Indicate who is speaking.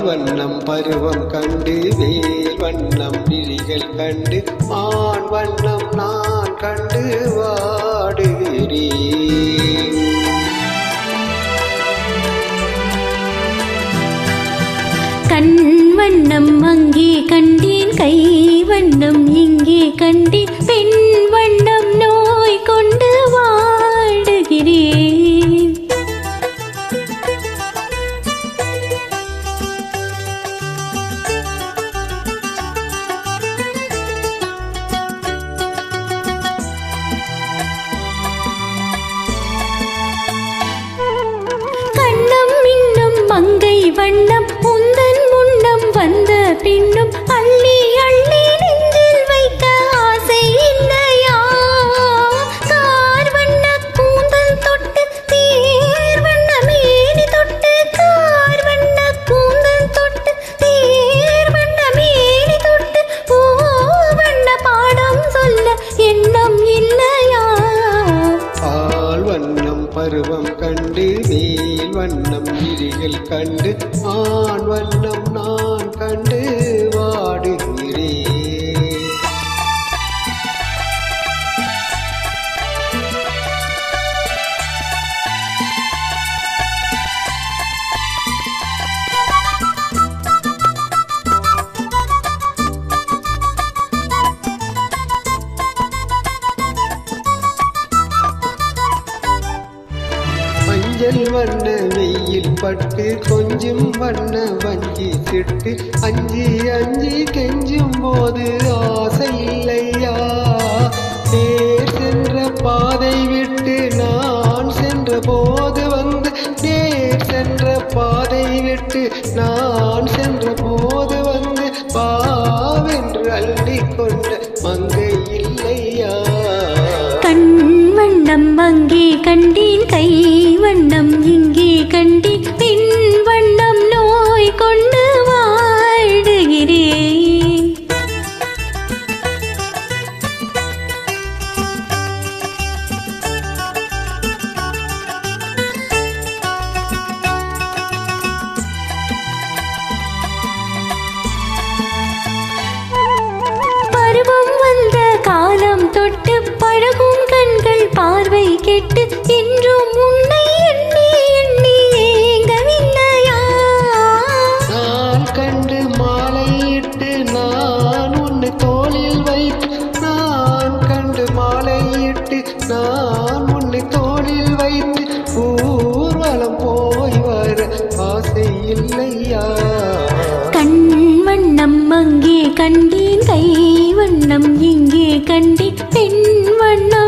Speaker 1: வண்ணம் பருவம் கண்டு வேல் வண்ணம் விழிகள் கண்டு மான் வண்ணம் நான் கண்டு வாடுகிறேன்.
Speaker 2: கண் வண்ணம் அங்கே கண்டேன், கை வண்ணம் இங்கே கண்டேன், பெண் வண்ணம் நோய் கொண்டு வாடுகிறேன். கண்ணம் இன்னும் மங்கை வண்ணம் உந்தன் முன்னம் வந்த பின்னும் அள்ளி அள்ளி நெஞ்சில் வைக்க ஆசை இல்லையா? கார் வண்ண கூந்தல் தொட்டு தேர் வண்ண மேனி தொட்டு, கார் வண்ண கூந்தல் தொட்டு தேர் வண்ண மேனி தொட்டு, பூ வண்ண பாடம் சொல்ல எண்ணம் இல்லையா?
Speaker 1: பால் வண்ணம் பருவம் கண்டு வேல் வண்ணம் விழிகள் கண்டு ஆண் வண்ணம் நான் கண்டு வாடுகிறேன். மஞ்சள் வண்ண வெயில் பட்டு கொஞ்சம் வண்ண வஞ்சி சிட்டு அஞ்சி அஞ்சி கெஞ்சும் போது ஆசை இல்லையா? நேர் சென்ற பாதை விட்டு நான் சென்ற போது வந்து, நேர் சென்ற பாதை விட்டு நான் சென்ற போது வந்து பாவென்று அள்ளிக்கொண்ட மங்கை இல்லையா?
Speaker 2: கண் வண்ணம் அங்கே கண்டேன், கை வண்ணம் இங்கே கண்டேன், பெண் வண்ணம் நோய் கொண்டு வாடுகிறேன். பருவம் வந்த காலம் தொட்டு பழகும் கண்கள் பார்வை கெட்டு என்றும் உன்னை எண்ணி எண்ணி ஏங்கவில்லையா?
Speaker 1: நான் கண்டு மாலையிட்டு நான் உன்னை தோளில் வைத்து, நான் கண்டு மாலையிட்டு நான் உன்னை தோளில் வைத்து ஊர்வலம் போய் வர ஆசை இல்லையா?
Speaker 2: கண் வண்ணம் அங்கே கண்டேன், கை வண்ணம் இங்கே கண்டேன், பெண் வண்ணம்